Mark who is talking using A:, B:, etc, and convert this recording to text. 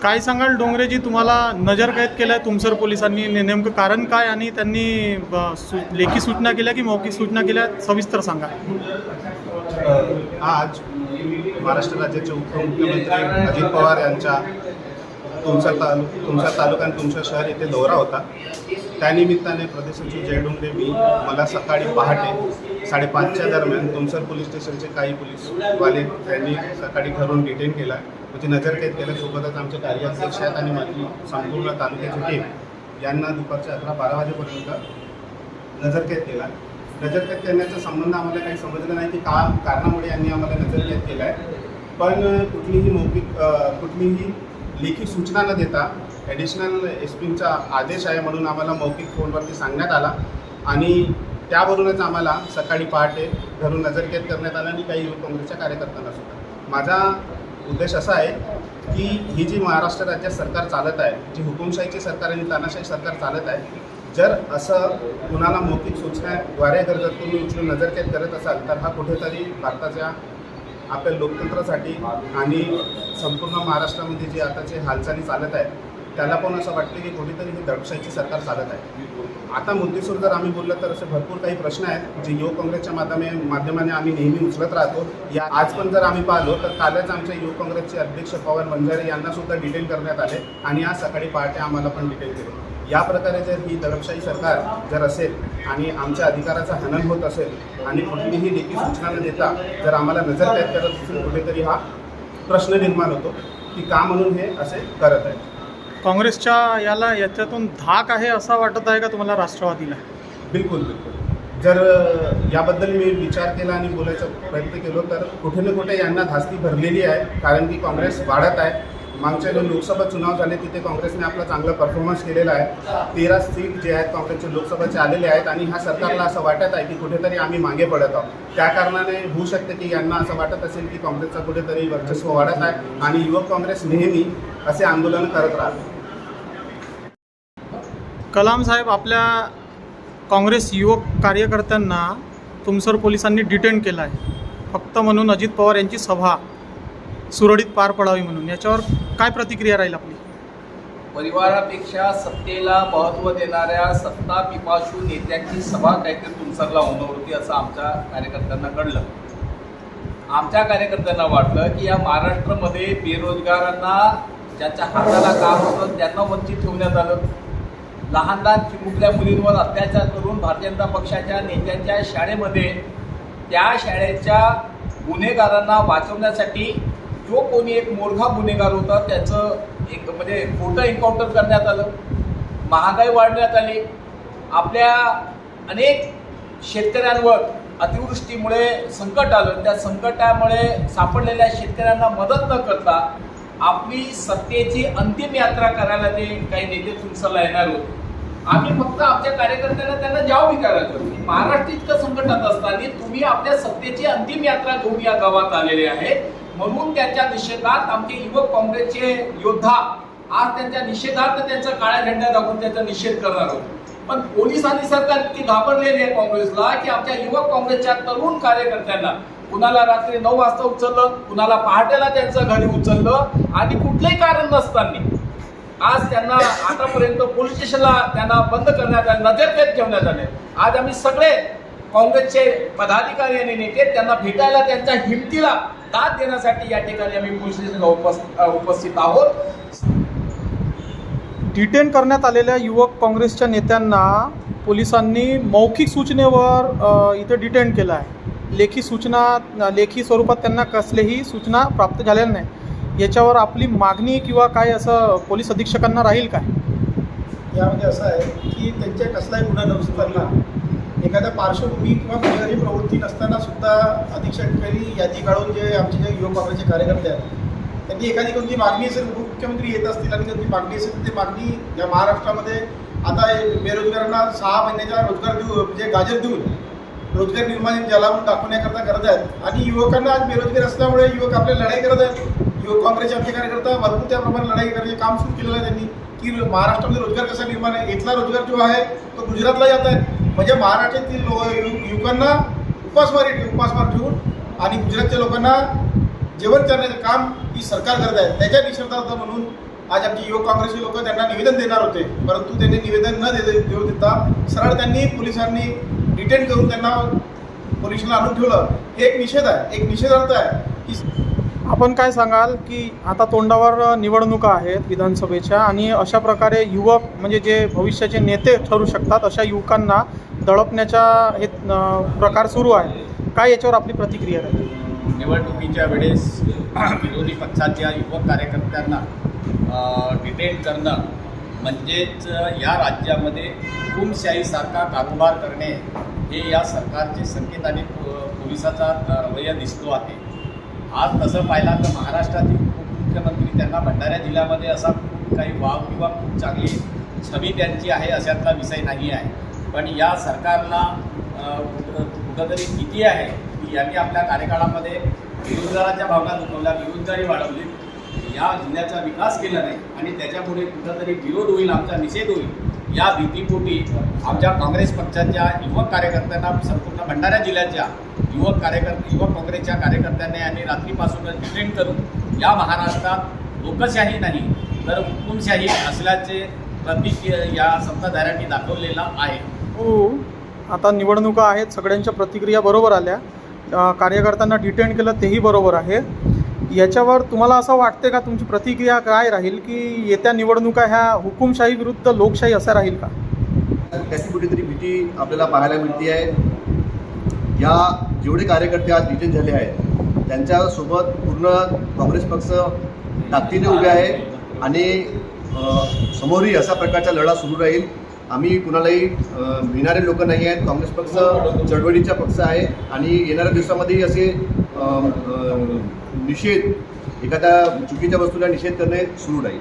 A: काय सांगाल डोंगरेजी, तुम्हाला नजरकैद केलं आहे तुमसर पोलिसांनी, नेमकं कारण काय आणि त्यांनी लेखी सूचना केल्या की मौखिक सूचना केल्या, सविस्तर सांगा.
B: आज महाराष्ट्र राज्याचे उपमुख्यमंत्री अजित पवार यांचा तुमसर तालुका आणि तुमसर शहर येथे दौरा होता. त्यानिमित्ताने प्रदेश सचिव जय डोंगरे मला सकाळी पहाटे 5:30च्या दरम्यान तुमसर पोलीस स्टेशनचे काही पोलीसवाले त्यांनी सकाळी घरून डिटेन केला, म्हणजे नजरकैद केलं. सोबतच आमचे कार्याध्यक्ष आहेत आणि माझी संपूर्ण तालुक्याची टीम यांना दुपारच्या 11-12 वाजेपर्यंत नजरकैद केला. नजरकैद करण्याचा संबंध आम्हाला काही समजलं नाही की कारणामुळे यांनी आम्हाला नजरकैद केला आहे, पण कुठलीही लेखी सूचना न देता ॲडिशनल एसपींचा आदेश आहे म्हणून आम्हाला मौखिक फोनवरती सांगण्यात आला आणि त्यावरूनच आम्हाला सकाळी पहाटे घरून नजरकैद करण्यात आला आणि काही युवक काँग्रेसच्या कार्यकर्त्यांना सुद्धा. माझा उद्देश असा आहे की ही जी महाराष्ट्र राज्यात सरकार चालत आहे, जी हुकुमशाहीची सरकार आणि तानाशाही सरकार चालत आहे, जर असं कुणाला मौखिक सूचनेद्वारे जर तुम्ही उचलून नजरकैद करत असाल तर हा कुठेतरी भारताच्या आपल्या लोकतंत्रासाठी आणि संपूर्ण महाराष्ट्रामध्ये जी आताची हालचाली चालत आहे त्याला पण असं वाटतं की कुठेतरी ही दडपशाहीची सरकार चालत आहे. आता मुद्देसूद जर आम्ही बोललं तर असे भरपूर काही प्रश्न आहेत जे युवक काँग्रेसच्या माध्यमाने आम्ही नेहमी उचलत राहतो. आज पण जर आम्ही पाहिलो तर कालच आमच्या युवक काँग्रेसचे अध्यक्ष पवन बंजारे यांना सुद्धा डिटेन करण्यात आले आणि आज सकाळी पहाटे आम्हाला पण डिटेन केले. या प्रकारे जर ही दडपशाही सरकार जर असेल आणि आमच्या अधिकाराचं हनन होत असेल आणि कुठलीही लेखी सूचना न देता जर आम्हाला नजरकैद करत असेल, कुठेतरी हा प्रश्न निर्माण होतो की का म्हणून हे असे करत आहे.
A: काँग्रेसच्या याच्यातून धाक आहे असं वाटत आहे का तुम्हाला राष्ट्रवादीला?
B: बिलकुल. जर याबद्दल मी विचार केला आणि बोलायचा प्रयत्न केलो तर कुठे ना कुठे यांना धास्ती भरलेली आहे, कारण की काँग्रेस वाढत आहे. मागच्या जे लोकसभा चुनाव झाले तिथे काँग्रेसने आपला चांगला परफॉर्मन्स केलेला आहे. 13 सीट जे आहेत काँग्रेसचे लोकसभाचे आलेले आहेत आणि ह्या सरकारला असं वाटत आहे की कुठेतरी आम्ही मागे पडत आहोत. त्या कारणाने होऊ शकते की यांना असं वाटत असेल की काँग्रेसचा कुठेतरी वर्चस्व वाढत आहे आणि युवक काँग्रेस नेहमी असे आंदोलन करत राहते.
A: कलाम साहेब, आपल्या काँग्रेस युवक कार्यकर्त्यांना तुमसर पोलिसांनी डिटेन केलं आहे फक्त म्हणून अजित पवार यांची सभा सुरळीत पार पडावी म्हणून, याच्यावर काय प्रतिक्रिया राहील आपली?
C: परिवारापेक्षा सत्तेला महत्त्व देणाऱ्या सत्ता पिपासू नेत्यांची सभा काहीतरी तुमसरला होणं होती असं आमच्या कार्यकर्त्यांना कळलं. आमच्या कार्यकर्त्यांना वाटलं की या महाराष्ट्रामध्ये बेरोजगारांना, ज्यांच्या हाताला काम होतं त्यांना वंचित ठेवण्यात आलं. लहान लहान चिमुकल्या मुलींवर अत्याचार करून भारतीय जनता पक्षाच्या नेत्यांच्या शाळेमध्ये त्या शाळेच्या गुन्हेगारांना वाचवण्यासाठी जो कोणी एक मोठा गुन्हेगार होता त्याचं एक म्हणजे खोटं एन्काउंटर करण्यात आलं. महागाई वाढण्यात आली. आपल्या अनेक शेतकऱ्यांवर अतिवृष्टीमुळे संकट आलं. त्या संकटामुळे सापडलेल्या शेतकऱ्यांना मदत न करता आपली सत्तेची अंतिम यात्रा करायला ते काही नेते तुमसरला येणार होते. आम्ही फक्त आमच्या कार्यकर्त्यांना त्यांना जाव विचारायचो की महाराष्ट्र इतकं संकटात असताना तुम्ही आपल्या सत्तेची अंतिम यात्रा घेऊन या गावात आलेले आहेत, म्हणून त्यांच्या निषेधात आमचे युवक काँग्रेसचे योद्धा आज त्यांच्या निषेधार्थ त्यांचा काळ्या झेंडा दाखवून त्याचा निषेध करणार होते. पण पोलीस आणि सरकार इतकी घाबरलेली आहे काँग्रेसला की आमच्या युवक काँग्रेसच्या तरुण कार्यकर्त्यांना कुणाला रात्री 9 वाजता उचललं, कुणाला पहाटेला त्यांचं घरी उचललं आणि कुठलंही कारण नसताना आज त्यांना आतापर्यंत पोलीस स्टेशनला त्यांना बंद करण्यात आले, नजरकैद ठेवण्यात आले. आज आम्ही सगळे काँग्रेसचे पदाधिकारी आणि नेते त्यांना भेटायला, त्यांच्या हिमतीला दाद देण्यासाठी या ठिकाणी आम्ही पोलीस स्टेशनला उपस्थित आहोत.
A: डिटेन करण्यात आलेल्या युवक काँग्रेसच्या नेत्यांना पोलिसांनी मौखिक सूचनेवर इथे डिटेन केलं आहे. लेखी स्वरूपात त्यांना कसलेही सूचना प्राप्त झालेल्या नाही. याच्यावर आपली मागणी किंवा काय असं पोलीस अधीक्षकांना राहील काय?
D: यामध्ये असं आहे की त्यांच्या कसलाही गुन्हा नसताना, एखाद्या पार्श्वभूमी किंवा गुन्हेगारी प्रवृत्ती नसताना सुद्धा अधीक्षकांनी यादी काढून जे आमचे जे युवक काँग्रेसचे कार्यकर्ते आहेत त्यांनी एखादी कोणती मागणी असेल, उपमुख्यमंत्री येत असतील आणि कोणती मागणी असेल तर ती मागणी या महाराष्ट्रामध्ये आता बेरोजगारांना 6 महिन्याचा रोजगार म्हणजे गाजर देऊन रोजगार निर्माण ज्याला म्हणून दाखवण्याकरता करत आहेत. आणि युवकांना आज बेरोजगार असल्यामुळे युवक आपल्या लढाई करत आहेत. युवक काँग्रेसचे आमचे कार्यकर्ता भरपूर त्या प्रमाणे लढाई करण्याचे काम सुरू केलेलं आहे त्यांनी की महाराष्ट्रामध्ये रोजगार कसा निर्माण आहे. इथला रोजगार जो आहे तो गुजरातला जात आहे, म्हणजे महाराष्ट्रातील युवकांना उपासमार ठेवून आणि गुजरातच्या लोकांना जेवण करण्याचं काम ही सरकार करत आहे त्याच्या निषेधार्थ म्हणून आज आमचे युवक काँग्रेसचे लोक त्यांना निवेदन देणार होते, परंतु त्यांनी निवेदन न देऊ देता सरळ त्यांनी पोलिसांनी डिटेन करून त्यांना पोलिसांना आणून ठेवलं. हे एक निषेध आहे, एक निषेधार्थ आहे की
A: आपण काय सांगाल की आता तोंडावर निवडणुका आहेत विधानसभेच्या आणि अशा प्रकारे युवक म्हणजे जे भविष्याचे नेते ठरू शकतात अशा युवकांना दडपण्याचा हे प्रकार सुरू आहे. काय याच्यावर आपली प्रतिक्रिया आहे?
C: निवडणुकीच्या वेळेस विरोधी पक्षाच्या युवक कार्यकर्त्यांना डिटेन करणं म्हणजेच या राज्यामध्ये हुकुमशाहीसारखा कारभार करणे हे या सरकारचे संकेत आणि पोलिसाचा रवैया दिसतो आहे. आज तसं पाहिलं तर महाराष्ट्रातील उपमुख्यमंत्री त्यांना भंडारा जिल्ह्यामध्ये असा खूप काही वाव किंवा खूप चांगली छबी त्यांची आहे अशातला विषय नाही आहे. पण या सरकारला कुठंतरी भीती आहे की यांनी आपल्या कार्यकाळामध्ये बेरोजगाराच्या भावना दुखवल्या, बेरोजगारी वाढवली, या जिल्ह्याचा विकास केला नाही आणि त्याच्यापुढे कुठंतरी विरोध होईल, आमचा निषेध होईल या भीतीपोटी आमच्या काँग्रेस पक्षाच्या युवक कार्यकर्त्यांना संपूर्ण भंडारा जिल्ह्याच्या युवक काँग्रेसच्या कार्यकर्त्यांनी आणि रात्रीपासूनच डिटेन करून या महाराष्ट्रात लोकशाही नाही तर हुकुमशाही असल्याचे प्रतीक या सत्ताधाऱ्यांनी दाखवलेला आहे.
A: हो, आता निवडणुका आहेत, सगळ्यांच्या प्रतिक्रिया बरोबर आल्या. कार्यकर्त्यांना डिटेन केलं तेही बरोबर आहे. याच्यावर तुम्हाला असं वाटते का, तुमची प्रतिक्रिया काय राहील की येत्या निवडणुका ह्या हुकुमशाही विरुद्ध लोकशाही असं राहील का?
E: त्याची कुठेतरी भीती आपल्याला पाहायला मिळते आहे. या जेवढे कार्यकर्ते आज डिटेन झाले आहेत त्यांच्यासोबत पूर्ण काँग्रेस पक्ष ताकदीने उभे आहे आणि समोरही असा प्रकारचा लढा सुरू राहील. आम्ही कुणालाही भिणारे लोक नाही आहेत. काँग्रेस पक्ष चळवळीचा पक्ष आहे आणि येणाऱ्या दिवसामध्येही असे निषेध, एखाद्या चुकीच्या वस्तूला निषेध करणे सुरू राहील.